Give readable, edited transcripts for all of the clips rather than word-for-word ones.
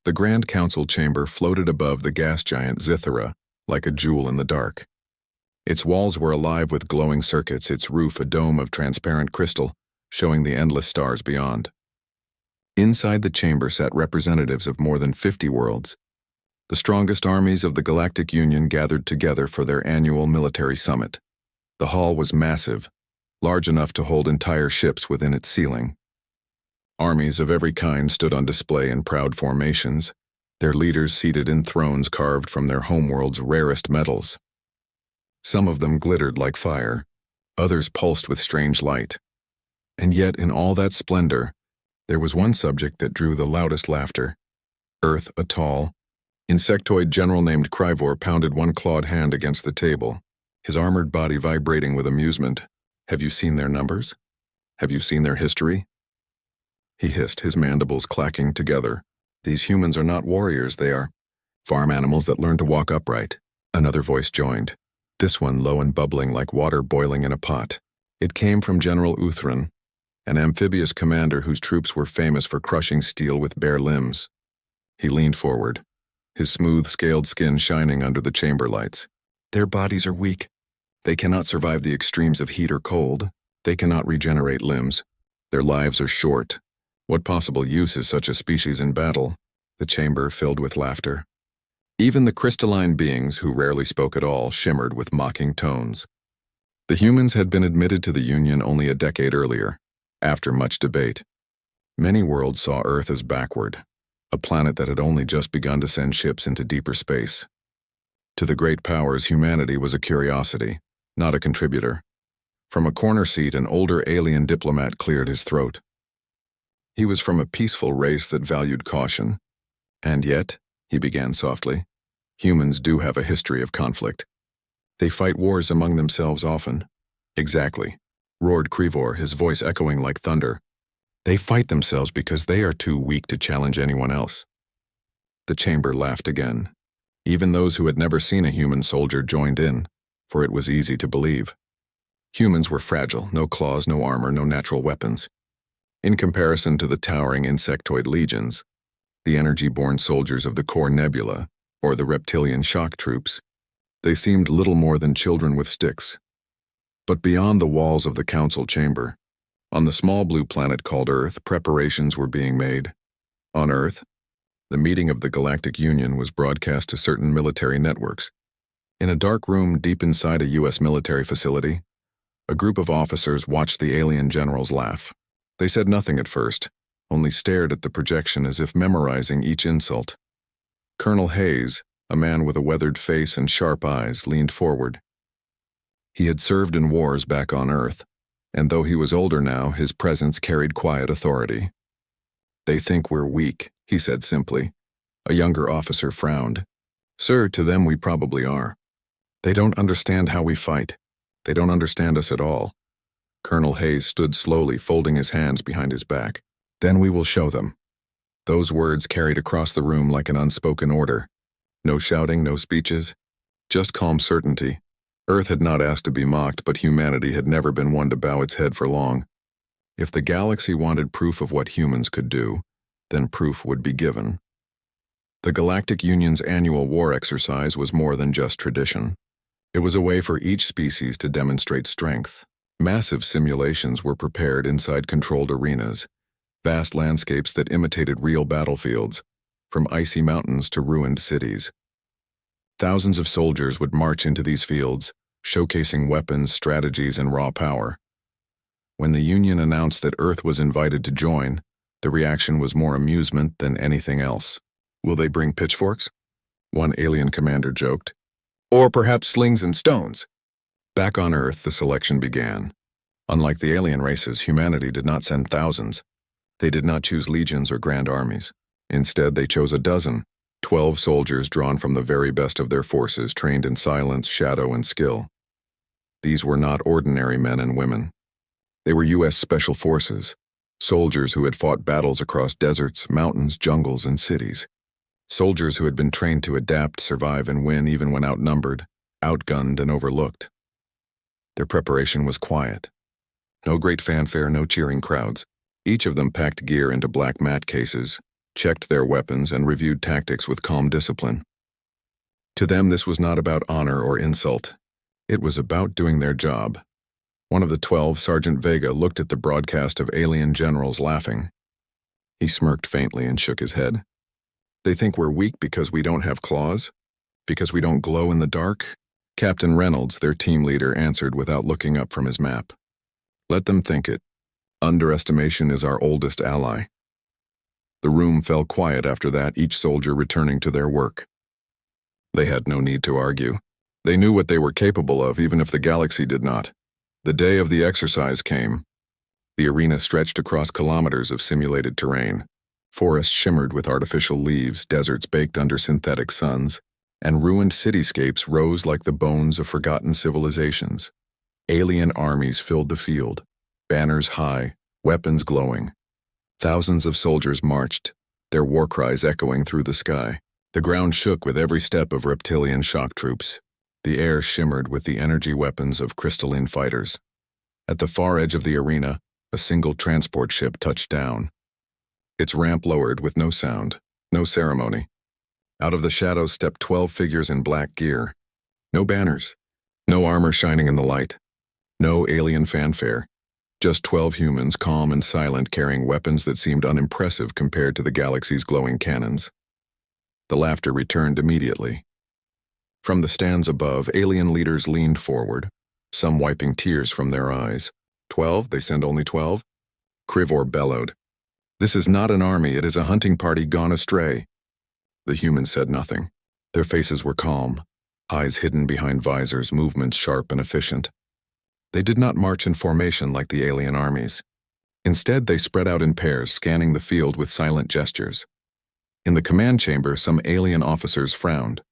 The Grand Council chamber floated above the gas giant Zithera like a jewel in the dark. Its walls were alive with glowing circuits, its roof a dome of transparent crystal, showing the endless stars beyond. Inside the chamber sat representatives of more than 50 worlds. The strongest armies of the Galactic Union gathered together for their annual military summit. The hall was massive, large enough to hold entire ships within its ceiling. Armies of every kind stood on display in proud formations, their leaders seated in thrones carved from their homeworld's rarest metals. Some of them glittered like fire, others pulsed with strange light. And yet, in all that splendor, there was one subject that drew the loudest laughter. Earth, a tall, insectoid general named Kryvor pounded one clawed hand against the table, his armored body vibrating with amusement. "Have you seen their numbers? Have you seen their history?" He hissed, his mandibles clacking together. "These humans are not warriors, they are farm animals that learn to walk upright." Another voice joined, this one low and bubbling like water boiling in a pot. It came from General Uthran, an amphibious commander whose troops were famous for crushing steel with bare limbs. He leaned forward, his smooth, scaled skin shining under the chamber lights. "Their bodies are weak. They cannot survive the extremes of heat or cold. They cannot regenerate limbs. Their lives are short. What possible use is such a species in battle?" The chamber filled with laughter. Even the crystalline beings, who rarely spoke at all, shimmered with mocking tones. The humans had been admitted to the Union only a decade earlier, after much debate. Many worlds saw Earth as backward, a planet that had only just begun to send ships into deeper space. To the great powers, humanity was a curiosity, not a contributor. From a corner seat, an older alien diplomat cleared his throat. He was from a peaceful race that valued caution. "And yet," he began softly, "humans do have a history of conflict. They fight wars among themselves often." "Exactly," roared Kryvor, his voice echoing like thunder. "They fight themselves because they are too weak to challenge anyone else." The chamber laughed again. Even those who had never seen a human soldier joined in, for it was easy to believe. Humans were fragile, no claws, no armor, no natural weapons. In comparison to the towering insectoid legions, the energy-born soldiers of the core nebula, or the reptilian shock troops, they seemed little more than children with sticks. But beyond the walls of the council chamber, on the small blue planet called Earth, preparations were being made. On Earth, the meeting of the Galactic Union was broadcast to certain military networks. In a dark room deep inside a U.S. military facility, a group of officers watched the alien generals laugh. They said nothing at first, only stared at the projection as if memorizing each insult. Colonel Hayes, a man with a weathered face and sharp eyes, leaned forward. He had served in wars back on Earth, and though he was older now, his presence carried quiet authority. "They think we're weak," he said simply. A younger officer frowned. "Sir, to them we probably are. They don't understand how we fight. They don't understand us at all." Colonel Hayes stood slowly, folding his hands behind his back. "Then we will show them." Those words carried across the room like an unspoken order. No shouting, no speeches, just calm certainty. Earth had not asked to be mocked, but humanity had never been one to bow its head for long. If the galaxy wanted proof of what humans could do, then proof would be given. The Galactic Union's annual war exercise was more than just tradition. It was a way for each species to demonstrate strength. Massive simulations were prepared inside controlled arenas, vast landscapes that imitated real battlefields, from icy mountains to ruined cities. Thousands of soldiers would march into these fields, showcasing weapons, strategies, and raw power. When the Union announced that Earth was invited to join, the reaction was more amusement than anything else. "Will they bring pitchforks?" one alien commander joked. "Or perhaps slings and stones?" Back on Earth, the selection began. Unlike the alien races, humanity did not send thousands. They did not choose legions or grand armies. Instead, they chose a dozen, 12 soldiers drawn from the very best of their forces, trained in silence, shadow, and skill. These were not ordinary men and women. They were U.S. Special Forces, soldiers who had fought battles across deserts, mountains, jungles, and cities. Soldiers who had been trained to adapt, survive, and win even when outnumbered, outgunned, and overlooked. Their preparation was quiet. No great fanfare, no cheering crowds. Each of them packed gear into black mat cases, checked their weapons, and reviewed tactics with calm discipline. To them, this was not about honor or insult. It was about doing their job. One of the 12, Sergeant Vega, looked at the broadcast of alien generals laughing. He smirked faintly and shook his head. They think we're weak because we don't have claws? Because we don't glow in the dark? Captain Reynolds, their team leader, answered without looking up from his map. Let them think it. Underestimation is our oldest ally. The room fell quiet after that, each soldier returning to their work. They had no need to argue. They knew what they were capable of, even if the galaxy did not. The day of the exercise came. The arena stretched across kilometers of simulated terrain. Forests shimmered with artificial leaves, deserts baked under synthetic suns, and ruined cityscapes rose like the bones of forgotten civilizations. Alien armies filled the field, banners high, weapons glowing. Thousands of soldiers marched, their war cries echoing through the sky. The ground shook with every step of reptilian shock troops. The air shimmered with the energy weapons of crystalline fighters. At the far edge of the arena, a single transport ship touched down. Its ramp lowered with no sound, no ceremony. Out of the shadows stepped 12 figures in black gear. No banners, no armor shining in the light, no alien fanfare. Just 12 humans, calm and silent, carrying weapons that seemed unimpressive compared to the galaxy's glowing cannons. The laughter returned immediately. From the stands above, alien leaders leaned forward, some wiping tears from their eyes. 12? They send only 12? Krivor bellowed. This is not an army, it is a hunting party gone astray. The humans said nothing. Their faces were calm, eyes hidden behind visors, movements sharp and efficient. They did not march in formation like the alien armies. Instead, they spread out in pairs, scanning the field with silent gestures. In the command chamber, some alien officers frowned.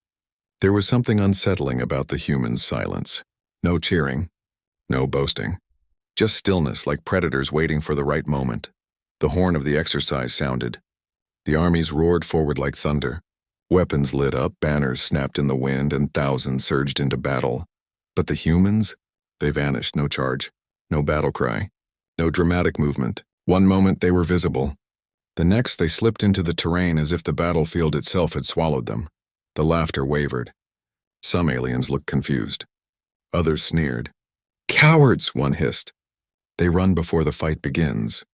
There was something unsettling about the humans' silence. No cheering, no boasting. Just stillness, like predators waiting for the right moment. The horn of the exercise sounded. The armies roared forward like thunder. Weapons lit up, banners snapped in the wind, and thousands surged into battle. But the humans? They vanished, no charge, no battle cry, no dramatic movement. One moment they were visible. The next they slipped into the terrain as if the battlefield itself had swallowed them. The laughter wavered. Some aliens looked confused. Others sneered. Cowards, one hissed. They run before the fight begins.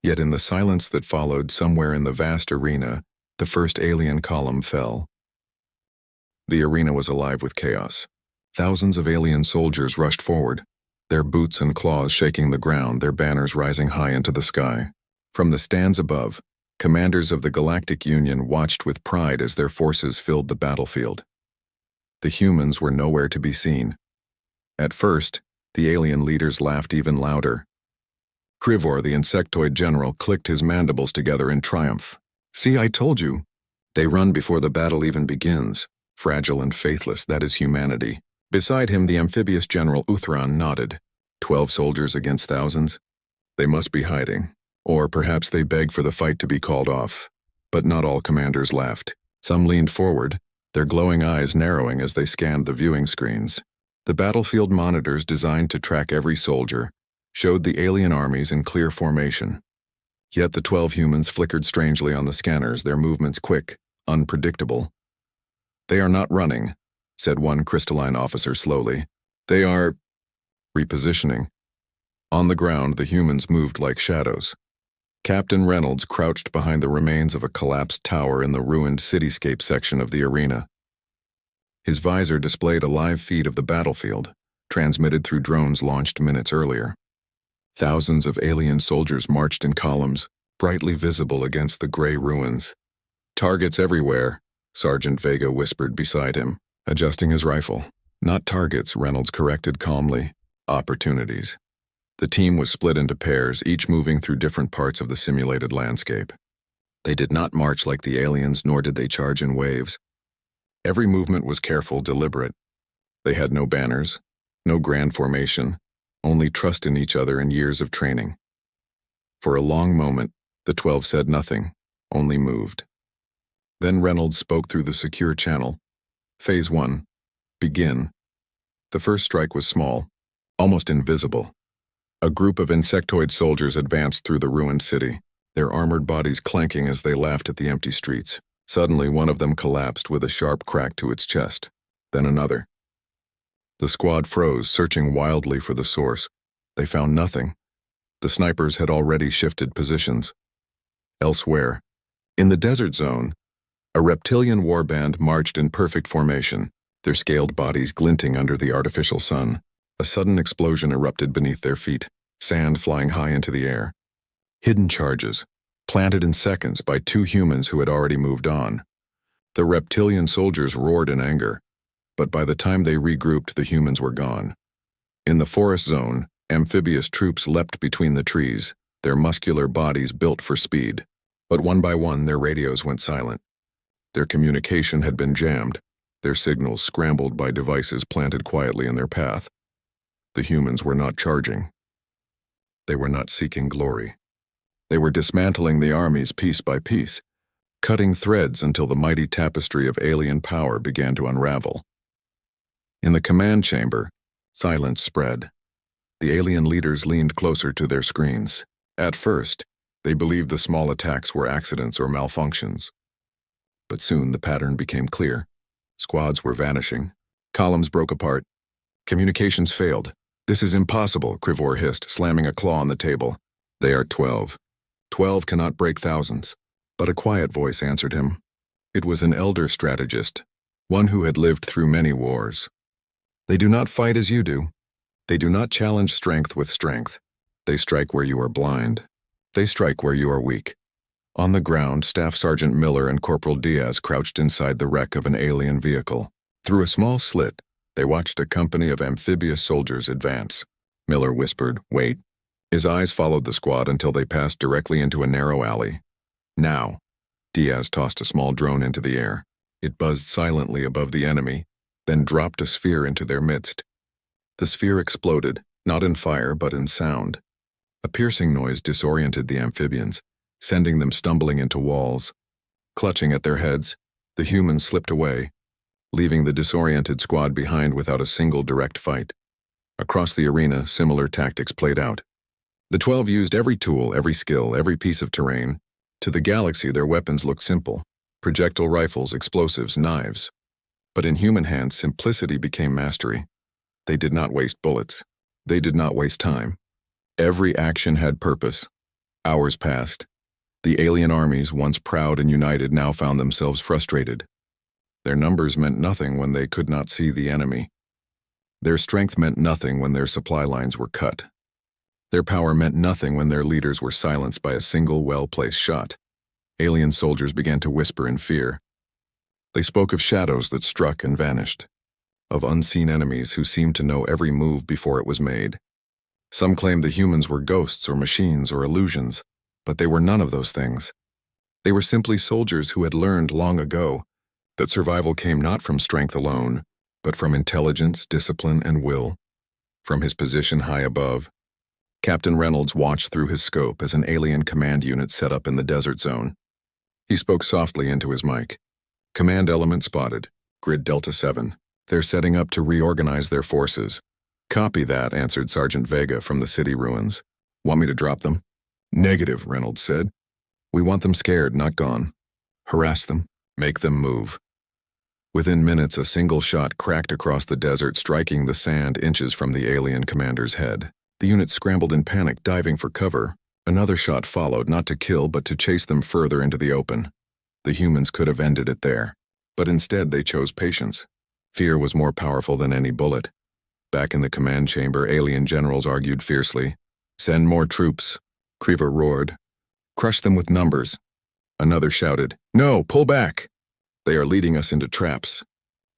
Yet in the silence that followed, somewhere in the vast arena, the first alien column fell. The arena was alive with chaos. Thousands of alien soldiers rushed forward, their boots and claws shaking the ground, their banners rising high into the sky. From the stands above, commanders of the Galactic Union watched with pride as their forces filled the battlefield. The humans were nowhere to be seen. At first, the alien leaders laughed even louder. Krivor, the insectoid general, clicked his mandibles together in triumph. See, I told you. They run before the battle even begins. Fragile and faithless, that is humanity. Beside him, the amphibious general Uthran nodded. 12 soldiers against thousands? They must be hiding. Or perhaps they beg for the fight to be called off. But not all commanders laughed. Some leaned forward, their glowing eyes narrowing as they scanned the viewing screens. The battlefield monitors, designed to track every soldier, showed the alien armies in clear formation. Yet the 12 humans flickered strangely on the scanners, their movements quick, unpredictable. They are not running, said one crystalline officer slowly. They are repositioning. On the ground, the humans moved like shadows. Captain Reynolds crouched behind the remains of a collapsed tower in the ruined cityscape section of the arena. His visor displayed a live feed of the battlefield, transmitted through drones launched minutes earlier. Thousands of alien soldiers marched in columns, brightly visible against the gray ruins. Targets everywhere, Sergeant Vega whispered beside him, adjusting his rifle. Not targets, Reynolds corrected calmly. Opportunities. The team was split into pairs, each moving through different parts of the simulated landscape. They did not march like the aliens, nor did they charge in waves. Every movement was careful, deliberate. They had no banners, no grand formation, only trust in each other and years of training. For a long moment, the 12 said nothing, only moved. Then Reynolds spoke through the secure channel. Phase 1. Begin. The first strike was small, almost invisible. A group of insectoid soldiers advanced through the ruined city. their armored bodies clanking as they laughed at the empty streets. Suddenly, one of them collapsed with a sharp crack to its chest. Then another. The squad froze, searching wildly for the source. They found nothing. The snipers had already shifted positions. Elsewhere, in the desert zone, a reptilian warband marched in perfect formation, their scaled bodies glinting under the artificial sun. A sudden explosion erupted beneath their feet, sand flying high into the air. Hidden charges, planted in seconds by two humans who had already moved on. The reptilian soldiers roared in anger, but by the time they regrouped, the humans were gone. In the forest zone, amphibious troops leapt between the trees, their muscular bodies built for speed. But one by one, their radios went silent. Their communication had been jammed, their signals scrambled by devices planted quietly in their path. The humans were not charging. They were not seeking glory. They were dismantling the armies piece by piece, cutting threads until the mighty tapestry of alien power began to unravel. In the command chamber, silence spread. The alien leaders leaned closer to their screens. At first, they believed the small attacks were accidents or malfunctions. But soon the pattern became clear. Squads were vanishing. Columns broke apart. Communications failed. "This is impossible," Krivor hissed, slamming a claw on the table. "They are 12. 12 cannot break thousands." But a quiet voice answered him. It was an elder strategist, one who had lived through many wars. "They do not fight as you do. They do not challenge strength with strength. They strike where you are blind. They strike where you are weak." On the ground, Staff Sergeant Miller and Corporal Diaz crouched inside the wreck of an alien vehicle. Through a small slit, they watched a company of amphibious soldiers advance. Miller whispered, "Wait." His eyes followed the squad until they passed directly into a narrow alley. "Now." Diaz tossed a small drone into the air. It buzzed silently above the enemy, then dropped a sphere into their midst. The sphere exploded, not in fire but in sound. A piercing noise disoriented the amphibians, sending them stumbling into walls. Clutching at their heads, the humans slipped away, leaving the disoriented squad behind without a single direct fight. Across the arena, similar tactics played out. The 12 used every tool, every skill, every piece of terrain. To the galaxy, their weapons looked simple: projectile rifles, explosives, knives. But in human hands, simplicity became mastery. They did not waste bullets. They did not waste time. Every action had purpose. Hours passed. The alien armies, once proud and united, now found themselves frustrated. Their numbers meant nothing when they could not see the enemy. Their strength meant nothing when their supply lines were cut. Their power meant nothing when their leaders were silenced by a single well-placed shot. Alien soldiers began to whisper in fear. They spoke of shadows that struck and vanished, of unseen enemies who seemed to know every move before it was made. Some claimed the humans were ghosts or machines or illusions, but they were none of those things. They were simply soldiers who had learned long ago that survival came not from strength alone, but from intelligence, discipline, and will. From his position high above, Captain Reynolds watched through his scope as an alien command unit set up in the desert zone. He spoke softly into his mic. "Command element spotted. Grid Delta 7. They're setting up to reorganize their forces." "Copy that," answered Sergeant Vega from the city ruins. "Want me to drop them?" "Negative," Reynolds said. "We want them scared, not gone. Harass them. Make them move." Within minutes, a single shot cracked across the desert, striking the sand inches from the alien commander's head. The unit scrambled in panic, diving for cover. Another shot followed, not to kill, but to chase them further into the open. The humans could have ended it there, but instead they chose patience. Fear was more powerful than any bullet. Back in the command chamber, alien generals argued fiercely. "Send more troops," Krivor roared. "Crush them with numbers." Another shouted, "No, pull back! They are leading us into traps."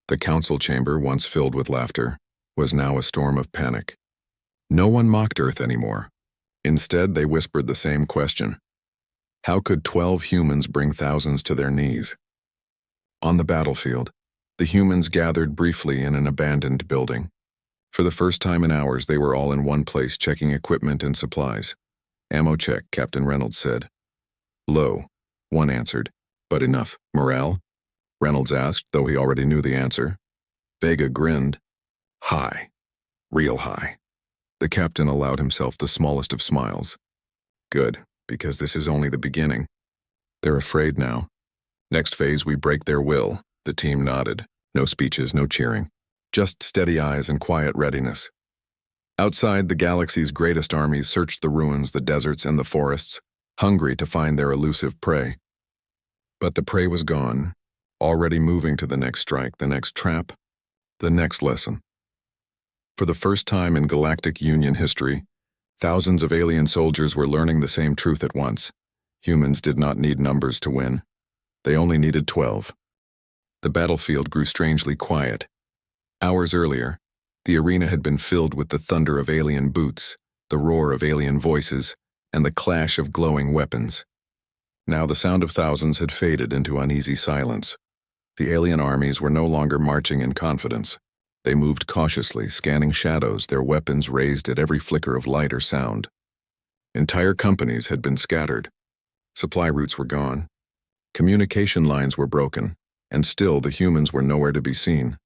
The council chamber, once filled with laughter, was now a storm of panic. No one mocked Earth anymore. Instead, they whispered the same question. How could 12 humans bring thousands to their knees? On the battlefield, the humans gathered briefly in an abandoned building. For the first time in hours, they were all in one place checking equipment and supplies. "Ammo check," Captain Reynolds said. "Low," one answered. "But enough. Morale?" Reynolds asked, though he already knew the answer. Vega grinned. "High. Real high." The captain allowed himself the smallest of smiles. "Good. because this is only the beginning. They're afraid now. Next phase, we break their will. The team nodded. No speeches, no cheering. Just steady eyes and quiet readiness. Outside, the galaxy's greatest armies searched the ruins, the deserts, and the forests, hungry to find their elusive prey. But the prey was gone, already moving to the next strike, the next trap, the next lesson. For the first time in Galactic Union history, thousands of alien soldiers were learning the same truth at once. Humans did not need numbers to win. They only needed 12. The battlefield grew strangely quiet. Hours earlier, the arena had been filled with the thunder of alien boots, the roar of alien voices, and the clash of glowing weapons. Now the sound of thousands had faded into uneasy silence. The alien armies were no longer marching in confidence. They moved cautiously, scanning shadows, their weapons raised at every flicker of light or sound. Entire companies had been scattered. Supply routes were gone. Communication lines were broken, and still the humans were nowhere to be seen.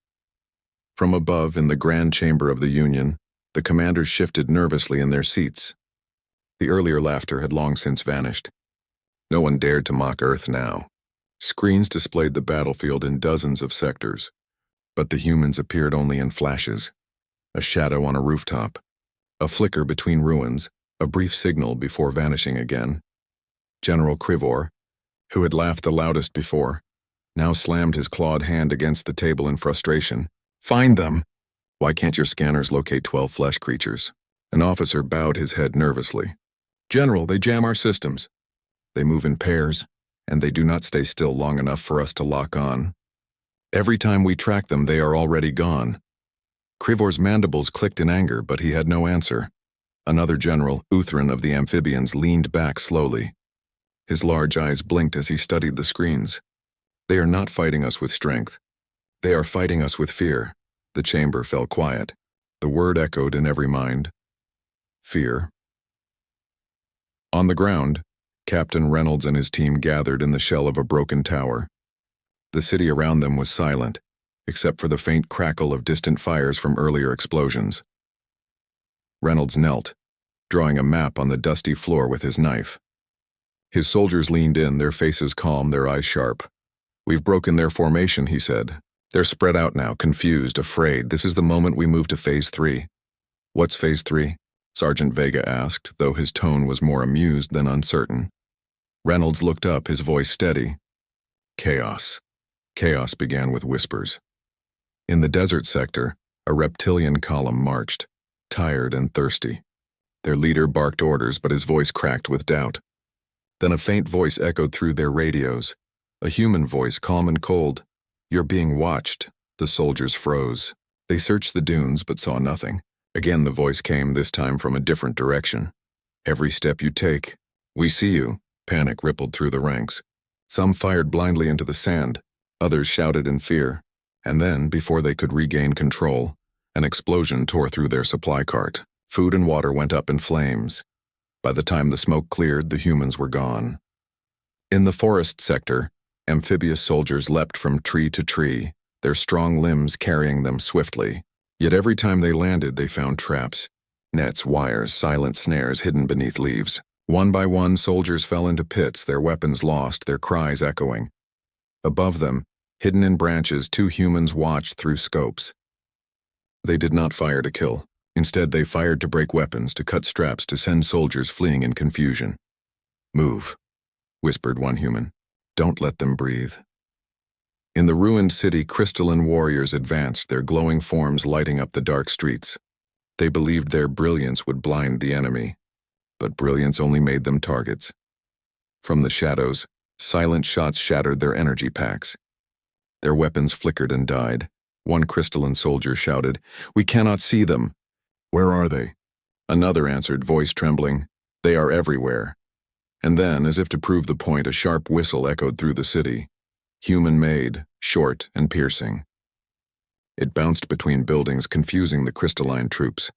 From above, in the grand chamber of the Union, the commanders shifted nervously in their seats. The earlier laughter had long since vanished. No one dared to mock Earth now. Screens displayed the battlefield in dozens of sectors, but the humans appeared only in flashes. A shadow on a rooftop, a flicker between ruins, a brief signal before vanishing again. General Krivor, who had laughed the loudest before, now slammed his clawed hand against the table in frustration. "Find them! Why can't your scanners locate 12 flesh creatures?" An officer bowed his head nervously. "General, they jam our systems. They move in pairs, and they do not stay still long enough for us to lock on. Every time we track them, they are already gone." Krivor's mandibles clicked in anger, but he had no answer. Another general, Uthran of the amphibians, leaned back slowly. His large eyes blinked as he studied the screens. "They are not fighting us with strength. They are fighting us with fear." The chamber fell quiet. The word echoed in every mind. Fear. On the ground, Captain Reynolds and his team gathered in the shell of a broken tower. The city around them was silent, except for the faint crackle of distant fires from earlier explosions. Reynolds knelt, drawing a map on the dusty floor with his knife. His soldiers leaned in, their faces calm, their eyes sharp. "We've broken their formation," he said. "They're spread out now, confused, afraid. This is the moment we move to Phase 3. "What's Phase 3? Sergeant Vega asked, though his tone was more amused than uncertain. Reynolds looked up, his voice steady. "Chaos." Chaos began with whispers. In the desert sector, a reptilian column marched, tired and thirsty. Their leader barked orders, but his voice cracked with doubt. Then a faint voice echoed through their radios, a human voice, calm and cold. "You're being watched." The soldiers froze. They searched the dunes but saw nothing. Again the voice came, this time from a different direction. "Every step you take, we see you." Panic rippled through the ranks. Some fired blindly into the sand, others shouted in fear. And then, before they could regain control, an explosion tore through their supply cart. Food and water went up in flames. By the time the smoke cleared, the humans were gone. In the forest sector, amphibious soldiers leapt from tree to tree, their strong limbs carrying them swiftly. Yet every time they landed, they found traps, nets, wires, silent snares hidden beneath leaves. One by one, soldiers fell into pits, their weapons lost, their cries echoing. Above them, hidden in branches, two humans watched through scopes. They did not fire to kill. Instead, they fired to break weapons, to cut straps, to send soldiers fleeing in confusion. "Move," whispered one human. "Don't let them breathe." In the ruined city, crystalline warriors advanced, their glowing forms lighting up the dark streets. They believed their brilliance would blind the enemy, but brilliance only made them targets. From the shadows, silent shots shattered their energy packs. Their weapons flickered and died. One crystalline soldier shouted, "We cannot see them." "Where are they?" Another answered, voice trembling, "They are everywhere." And then, as if to prove the point, a sharp whistle echoed through the city. Human-made, short and piercing. It bounced between buildings, confusing the crystalline troops.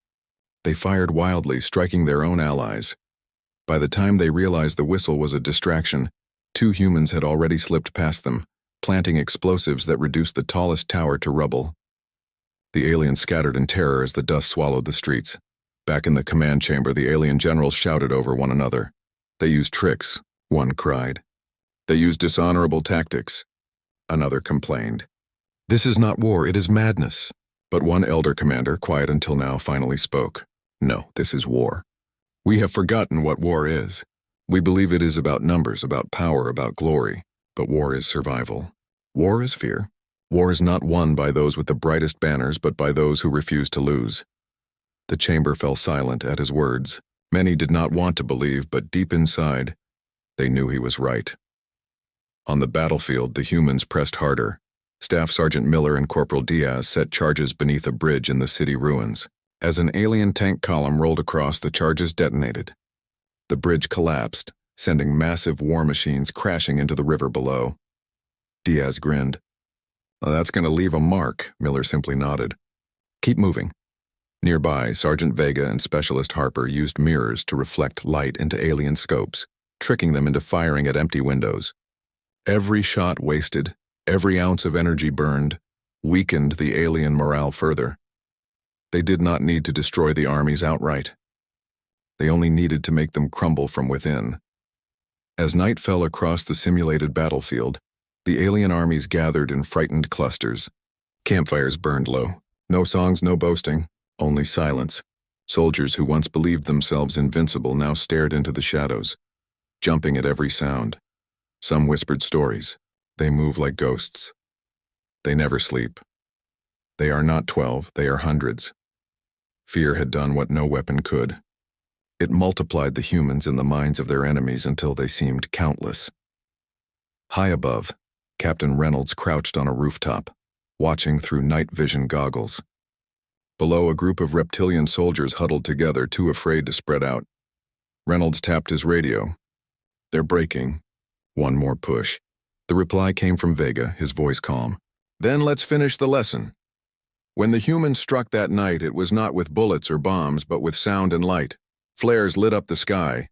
They fired wildly, striking their own allies. By the time they realized the whistle was a distraction, two humans had already slipped past them, planting explosives that reduced the tallest tower to rubble. The aliens scattered in terror as the dust swallowed the streets. Back in the command chamber, the alien generals shouted over one another. They use tricks, one cried. They use dishonorable tactics, another complained. This is not war, it is madness. But one elder commander, quiet until now, finally spoke. No, this is war. We have forgotten what war is. We believe it is about numbers, about power, about glory. But war is survival. War is fear. War is not won by those with the brightest banners, but by those who refuse to lose. The chamber fell silent at his words. Many did not want to believe, but deep inside, they knew he was right. On the battlefield, the humans pressed harder. Staff Sergeant Miller and Corporal Diaz set charges beneath a bridge in the city ruins. As an alien tank column rolled across, the charges detonated. The bridge collapsed, sending massive war machines crashing into the river below. Diaz grinned. Well, that's going to leave a mark, Miller simply nodded. Keep moving. Nearby, Sergeant Vega and Specialist Harper used mirrors to reflect light into alien scopes, tricking them into firing at empty windows. Every shot wasted, every ounce of energy burned, weakened the alien morale further. They did not need to destroy the armies outright. They only needed to make them crumble from within. As night fell across the simulated battlefield, the alien armies gathered in frightened clusters. Campfires burned low. No songs, no boasting, only silence. Soldiers who once believed themselves invincible now stared into the shadows, jumping at every sound. Some whispered stories. They move like ghosts. They never sleep. They are not 12, they are hundreds. Fear had done what no weapon could. It multiplied the humans in the minds of their enemies until they seemed countless. High above, Captain Reynolds crouched on a rooftop, watching through night vision goggles. Below, a group of reptilian soldiers huddled together, too afraid to spread out. Reynolds tapped his radio. They're breaking. One more push. The reply came from Vega, his voice calm. Then let's finish the lesson. When the humans struck that night, it was not with bullets or bombs, but with sound and light. Flares lit up the sky.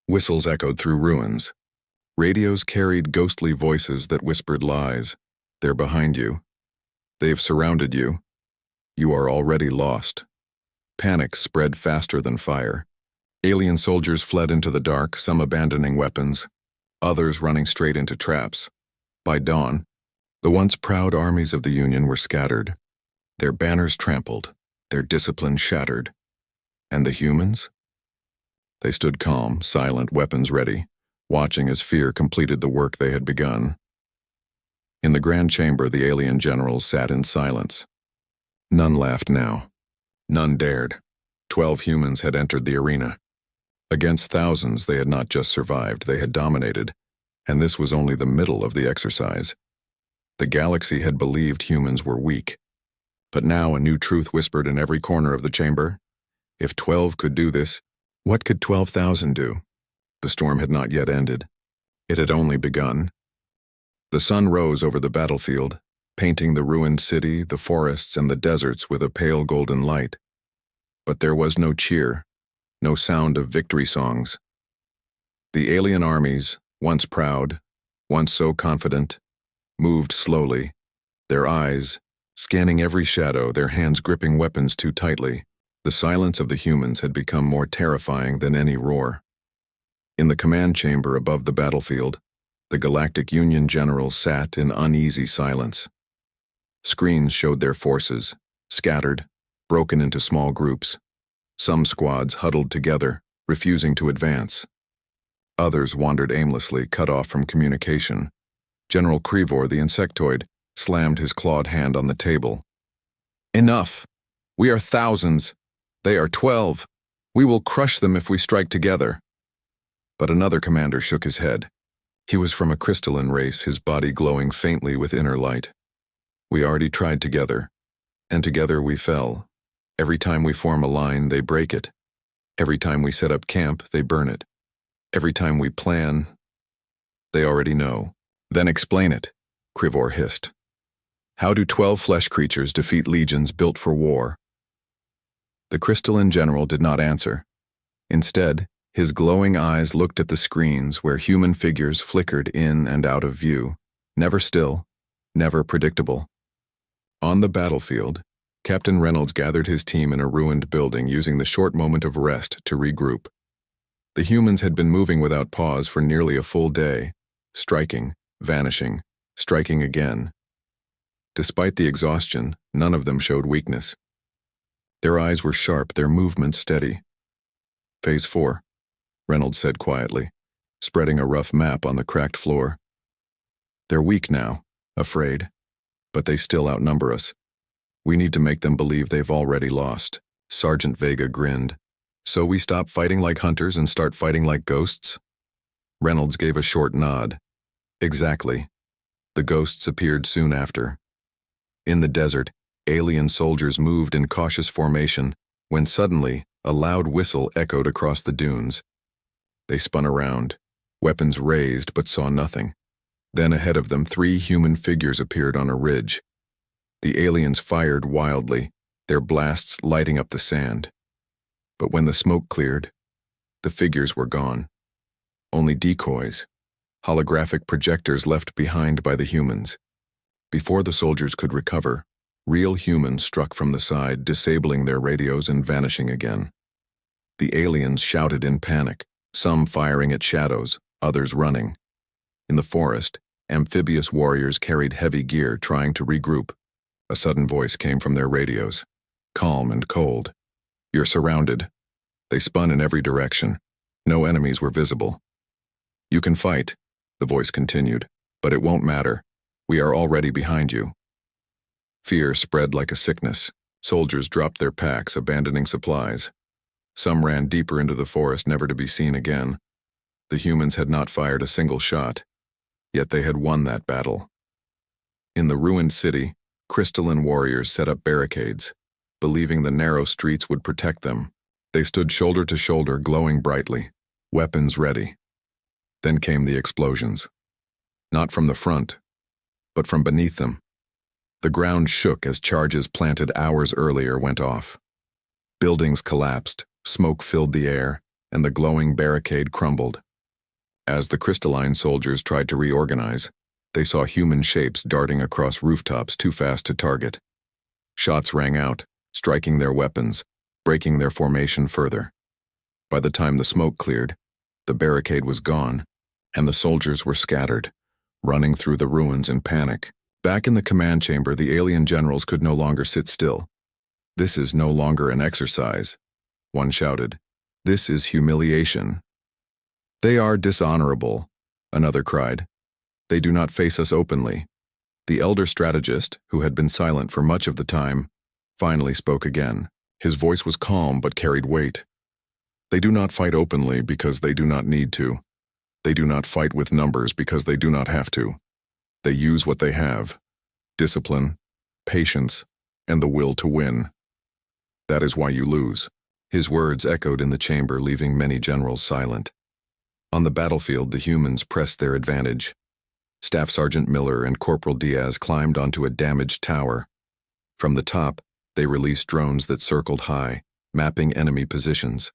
Whistles echoed through ruins. Radios carried ghostly voices that whispered lies. They're behind you. They've surrounded you. You are already lost. Panic spread faster than fire. Alien soldiers fled into the dark, some abandoning weapons, others running straight into traps. By dawn, the once proud armies of the Union were scattered, their banners trampled, their discipline shattered. And the humans? They stood calm, silent, weapons ready, watching as fear completed the work they had begun. In the grand chamber, the alien generals sat in silence. None laughed now. None dared. 12 humans had entered the arena. Against thousands, they had not just survived, they had dominated, and this was only the middle of the exercise. The galaxy had believed humans were weak. But now a new truth whispered in every corner of the chamber. If 12 could do this, what could 12,000 do? The storm had not yet ended. It had only begun. The sun rose over the battlefield, painting the ruined city, the forests, and the deserts with a pale golden light. But there was no cheer, no sound of victory songs. The alien armies, once proud, once so confident, moved slowly, their eyes scanning every shadow, their hands gripping weapons too tightly. The silence of the humans had become more terrifying than any roar. In the command chamber above the battlefield, the Galactic Union generals sat in uneasy silence. Screens showed their forces, scattered, broken into small groups. Some squads huddled together, refusing to advance. Others wandered aimlessly, cut off from communication. General Krivor, the insectoid, slammed his clawed hand on the table. Enough! We are thousands. They are 12. We will crush them if we strike together. But another commander shook his head. He was from a crystalline race, his body glowing faintly with inner light. We already tried together, and together we fell. Every time we form a line, they break it. Every time we set up camp, they burn it. Every time we plan, they already know. Then explain it, Krivor hissed. How do 12 flesh creatures defeat legions built for war? The crystalline general did not answer. Instead, his glowing eyes looked at the screens where human figures flickered in and out of view, never still, never predictable. On the battlefield, Captain Reynolds gathered his team in a ruined building, using the short moment of rest to regroup. The humans had been moving without pause for nearly a full day, striking, vanishing, striking again. Despite the exhaustion, none of them showed weakness. Their eyes were sharp, their movements steady. Phase 4, Reynolds said quietly, spreading a rough map on the cracked floor. They're weak now, afraid, but they still outnumber us. We need to make them believe they've already lost. Sergeant Vega grinned. So we stop fighting like hunters and start fighting like ghosts? Reynolds gave a short nod. Exactly. The ghosts appeared soon after. In the desert, alien soldiers moved in cautious formation when suddenly a loud whistle echoed across the dunes. They spun around, weapons raised but saw nothing. Then ahead of them 3 human figures appeared on a ridge. The aliens fired wildly, their blasts lighting up the sand. But when the smoke cleared, the figures were gone. Only decoys, holographic projectors left behind by the humans. Before the soldiers could recover, real humans struck from the side, disabling their radios and vanishing again. The aliens shouted in panic, some firing at shadows, others running. In the forest, amphibious warriors carried heavy gear trying to regroup. A sudden voice came from their radios, calm and cold. You're surrounded. They spun in every direction. No enemies were visible. You can fight, the voice continued, but it won't matter. We are already behind you. Fear spread like a sickness. Soldiers dropped their packs, abandoning supplies. Some ran deeper into the forest, never to be seen again. The humans had not fired a single shot, yet they had won that battle. In the ruined city, crystalline warriors set up barricades, believing the narrow streets would protect them. They stood shoulder to shoulder, glowing brightly, weapons ready. Then came the explosions. Not from the front, but from beneath them. The ground shook as charges planted hours earlier went off. Buildings collapsed, smoke filled the air, and the glowing barricade crumbled. As the crystalline soldiers tried to reorganize, they saw human shapes darting across rooftops too fast to target. Shots rang out, striking their weapons, breaking their formation further. By the time the smoke cleared, the barricade was gone, and the soldiers were scattered, running through the ruins in panic. Back in the command chamber, the alien generals could no longer sit still. This is no longer an exercise, one shouted. This is humiliation. They are dishonorable, another cried. They do not face us openly. The elder strategist, who had been silent for much of the time, finally spoke again. His voice was calm but carried weight. They do not fight openly because they do not need to. They do not fight with numbers because they do not have to. They use what they have: discipline, patience, and the will to win. That is why you lose. His words echoed in the chamber, leaving many generals silent. On the battlefield, the humans pressed their advantage. Staff Sergeant Miller and Corporal Diaz climbed onto a damaged tower. From the top, they released drones that circled high, mapping enemy positions.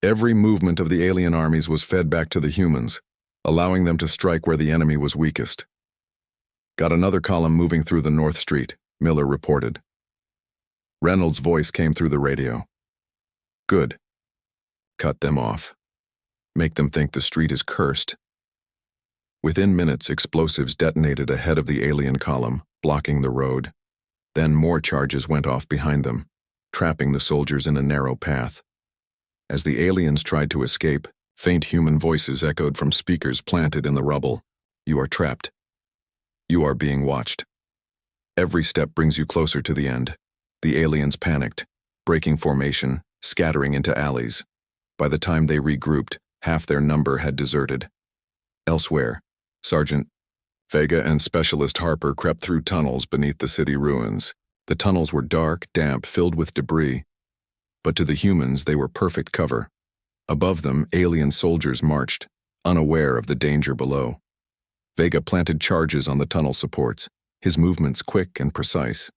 Every movement of the alien armies was fed back to the humans, allowing them to strike where the enemy was weakest. Got another column moving through the North Street, Miller reported. Reynolds' voice came through the radio. Good. Cut them off. Make them think the street is cursed. Within minutes, explosives detonated ahead of the alien column, blocking the road. Then more charges went off behind them, trapping the soldiers in a narrow path. As the aliens tried to escape, faint human voices echoed from speakers planted in the rubble. You are trapped. You are being watched. Every step brings you closer to the end. The aliens panicked, breaking formation, scattering into alleys. By the time they regrouped, half their number had deserted. Elsewhere, Sergeant Vega and Specialist Harper crept through tunnels beneath the city ruins. The tunnels were dark, damp, filled with debris. But to the humans, they were perfect cover. Above them, alien soldiers marched, unaware of the danger below. Vega planted charges on the tunnel supports, his movements quick and precise.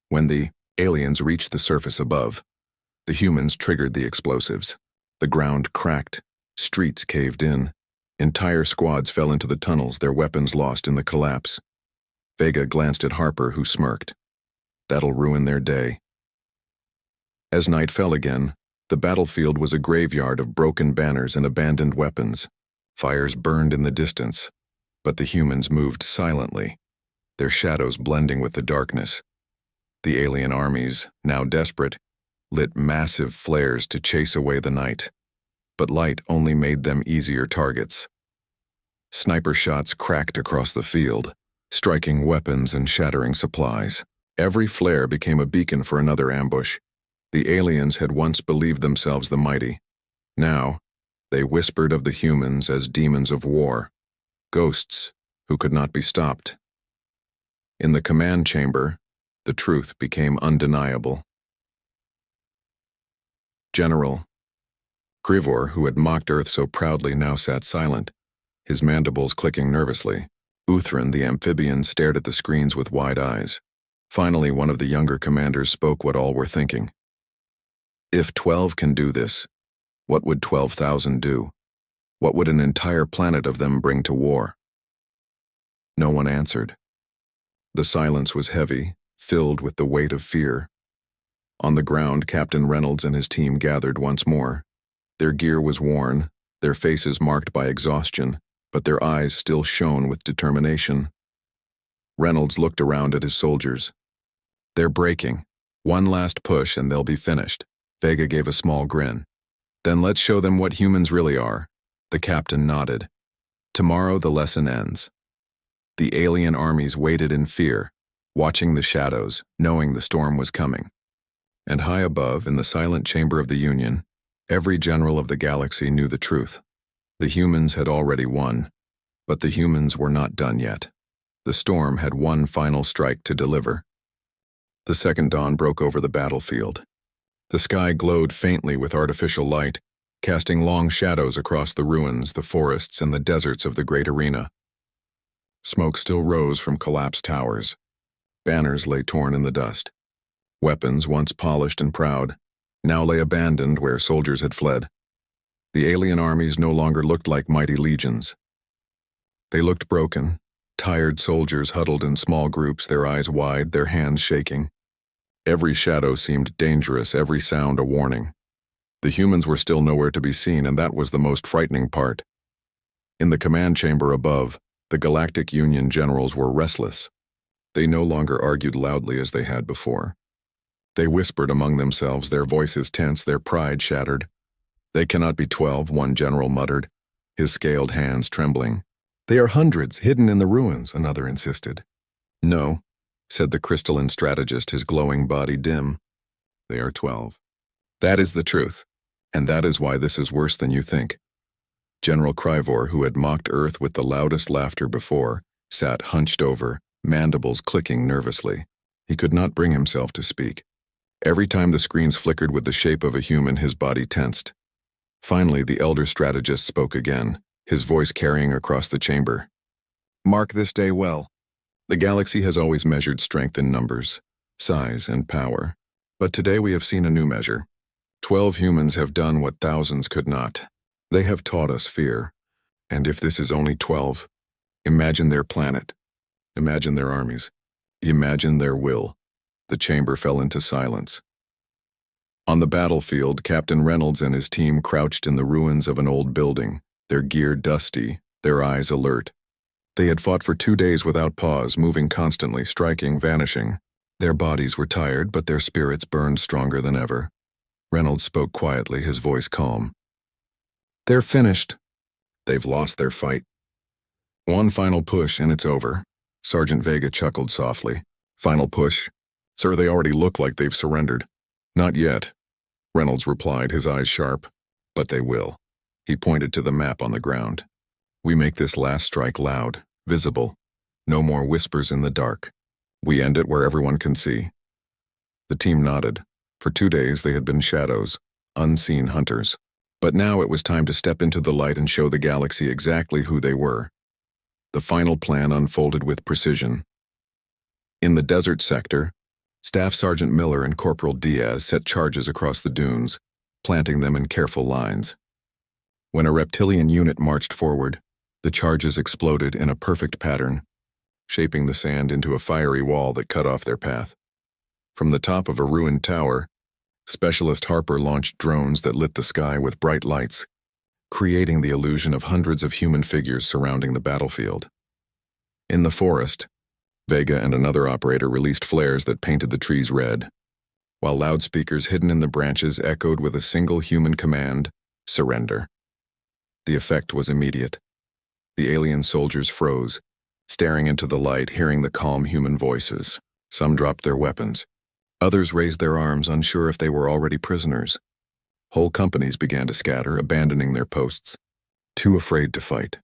When the aliens reached the surface above, the humans triggered the explosives. The ground cracked, streets caved in. Entire squads fell into the tunnels, their weapons lost in the collapse. Vega glanced at Harper, who smirked. That'll ruin their day. As night fell again, The battlefield was a graveyard of broken banners and abandoned weapons. Fires burned in the distance, but the humans moved silently, their shadows blending with the darkness. The alien armies, now desperate, lit massive flares to chase away the night, but light only made them easier targets. Sniper shots cracked across the field, striking weapons and shattering supplies. Every flare became a beacon for another ambush. The aliens had once believed themselves the mighty. Now, they whispered of the humans as demons of war, ghosts who could not be stopped. In the command chamber, the truth became undeniable. General. Krivor, who had mocked Earth so proudly, now sat silent, his mandibles clicking nervously. Uthran, the amphibian, stared at the screens with wide eyes. Finally, one of the younger commanders spoke what all were thinking. If 12 can do this, what would 12,000 do? What would an entire planet of them bring to war? No one answered. The silence was heavy, filled with the weight of fear. On the ground, Captain Reynolds and his team gathered once more. Their gear was worn, their faces marked by exhaustion, but their eyes still shone with determination. Reynolds looked around at his soldiers. They're breaking. One last push and they'll be finished. Vega gave a small grin. Then let's show them what humans really are. The captain nodded. Tomorrow the lesson ends. The alien armies waited in fear, watching the shadows, knowing the storm was coming. And high above, in the silent chamber of the Union, every general of the galaxy knew the truth. The humans had already won, but the humans were not done yet. The storm had one final strike to deliver. The second dawn broke over the battlefield. The sky glowed faintly with artificial light, casting long shadows across the ruins, the forests, and the deserts of the great arena. Smoke still rose from collapsed towers. Banners lay torn in the dust. Weapons, once polished and proud, now lay abandoned where soldiers had fled. The alien armies no longer looked like mighty legions. They looked broken, tired soldiers huddled in small groups, their eyes wide, their hands shaking. Every shadow seemed dangerous, every sound a warning. The humans were still nowhere to be seen, and that was the most frightening part. In the command chamber above, the Galactic Union generals were restless. They no longer argued loudly as they had before. They whispered among themselves, their voices tense, their pride shattered. They cannot be 12, one general muttered, his scaled hands trembling. They are hundreds, hidden in the ruins, another insisted. No, said the crystalline strategist, his glowing body dim. They are 12. That is the truth, and that is why this is worse than you think. General Krivor, who had mocked Earth with the loudest laughter before, sat hunched over, mandibles clicking nervously. He could not bring himself to speak. Every time the screens flickered with the shape of a human, his body tensed. Finally, the elder strategist spoke again, his voice carrying across the chamber. Mark this day well. The galaxy has always measured strength in numbers, size, and power. But today we have seen a new measure. 12 humans have done what thousands could not. They have taught us fear. And if this is only 12, imagine their planet. Imagine their armies. Imagine their will. The chamber fell into silence. On the battlefield, Captain Reynolds and his team crouched in the ruins of an old building, their gear dusty, their eyes alert. They had fought for 2 days without pause, moving constantly, striking, vanishing. Their bodies were tired, but their spirits burned stronger than ever. Reynolds spoke quietly, his voice calm. They're finished. They've lost their fight. One final push and it's over. Sergeant Vega chuckled softly. Final push? Sir, they already look like they've surrendered. Not yet, Reynolds replied, his eyes sharp. But they will. He pointed to the map on the ground. We make this last strike loud, visible. No more whispers in the dark. We end it where everyone can see. The team nodded. For 2 days they had been shadows, unseen hunters. But now it was time to step into the light and show the galaxy exactly who they were. The final plan unfolded with precision. In the desert sector, Staff Sergeant Miller and Corporal Diaz set charges across the dunes, planting them in careful lines. When a reptilian unit marched forward, the charges exploded in a perfect pattern, shaping the sand into a fiery wall that cut off their path. From the top of a ruined tower, Specialist Harper launched drones that lit the sky with bright lights, creating the illusion of hundreds of human figures surrounding the battlefield. In the forest, Vega and another operator released flares that painted the trees red, while loudspeakers hidden in the branches echoed with a single human command, surrender. The effect was immediate. The alien soldiers froze, staring into the light, hearing the calm human voices. Some dropped their weapons. Others raised their arms, unsure if they were already prisoners. Whole companies began to scatter, abandoning their posts, too afraid to fight.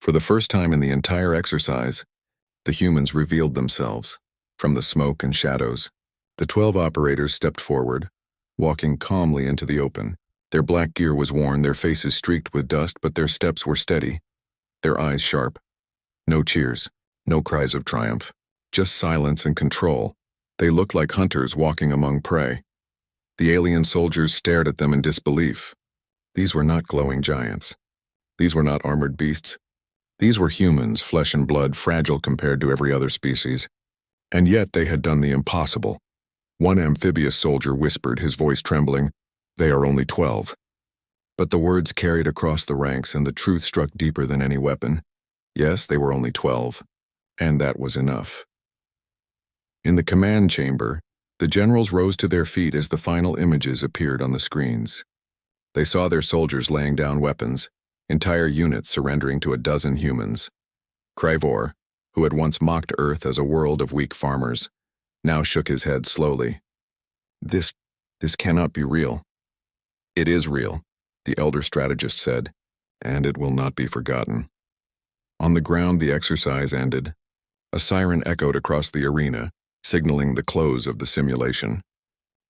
For the first time in the entire exercise, the humans revealed themselves. From the smoke and shadows, the 12 operators stepped forward, walking calmly into the open. Their black gear was worn, their faces streaked with dust, but their steps were steady, their eyes sharp. No cheers, no cries of triumph, just silence and control. They looked like hunters walking among prey. The alien soldiers stared at them in disbelief. These were not glowing giants. These were not armored beasts. These were humans, flesh and blood, fragile compared to every other species. And yet they had done the impossible. One amphibious soldier whispered, his voice trembling, "They are only 12. But the words carried across the ranks, and the truth struck deeper than any weapon. Yes, they were only 12. And that was enough. In the command chamber, the generals rose to their feet as the final images appeared on the screens. They saw their soldiers laying down weapons, entire units surrendering to a dozen humans. Kryvor, who had once mocked Earth as a world of weak farmers, now shook his head slowly. This cannot be real." "It is real," the elder strategist said, "and it will not be forgotten." On the ground, the exercise ended. A siren echoed across the arena, signaling the close of the simulation.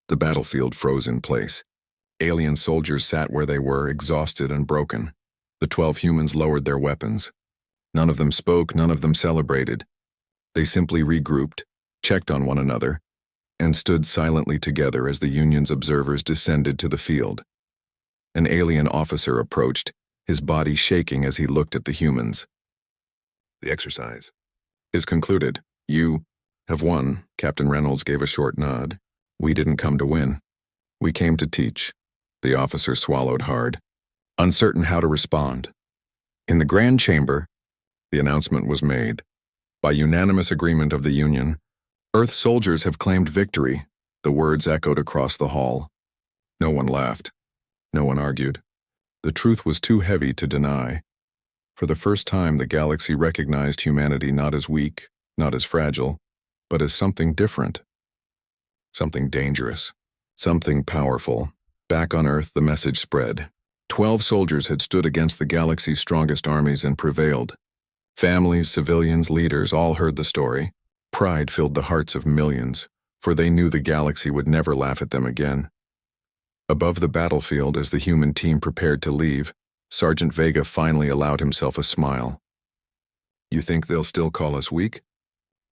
The battlefield froze in place. Alien soldiers sat where they were, exhausted and broken. The 12 humans lowered their weapons. None of them spoke, none of them celebrated. They simply regrouped, checked on one another, and stood silently together as the Union's observers descended to the field. An alien officer approached, his body shaking as he looked at the humans. "The exercise is concluded. You have won." Captain Reynolds gave a short nod. "We didn't come to win. We came to teach." The officer swallowed hard, uncertain how to respond. In the Grand Chamber, the announcement was made. By unanimous agreement of the Union, Earth soldiers have claimed victory. The words echoed across the hall. No one laughed. No one argued. The truth was too heavy to deny. For the first time, the galaxy recognized humanity not as weak, not as fragile, but as something different. Something dangerous. Something powerful. Back on Earth, the message spread. 12 soldiers had stood against the galaxy's strongest armies and prevailed. Families, civilians, leaders all heard the story. Pride filled the hearts of millions, for they knew the galaxy would never laugh at them again. Above the battlefield, as the human team prepared to leave, Sergeant Vega finally allowed himself a smile. "You think they'll still call us weak?"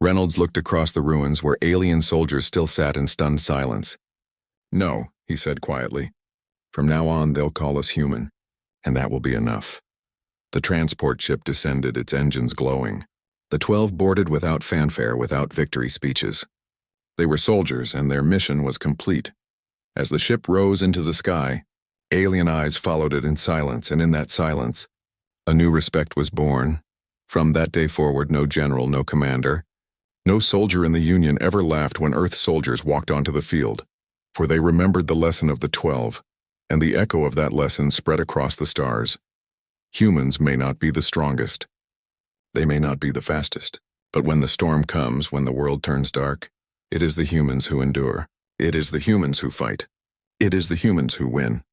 Reynolds looked across the ruins where alien soldiers still sat in stunned silence. "No," he said quietly. "From now on, they'll call us human, and that will be enough." The transport ship descended, its engines glowing. The 12 boarded without fanfare, without victory speeches. They were soldiers, and their mission was complete. As the ship rose into the sky, alien eyes followed it in silence, and in that silence, a new respect was born. From that day forward, no general, no commander, no soldier in the Union ever laughed when Earth soldiers walked onto the field, for they remembered the lesson of the 12, and the echo of that lesson spread across the stars. Humans may not be the strongest. They may not be the fastest. But when the storm comes, when the world turns dark, it is the humans who endure. It is the humans who fight. It is the humans who win.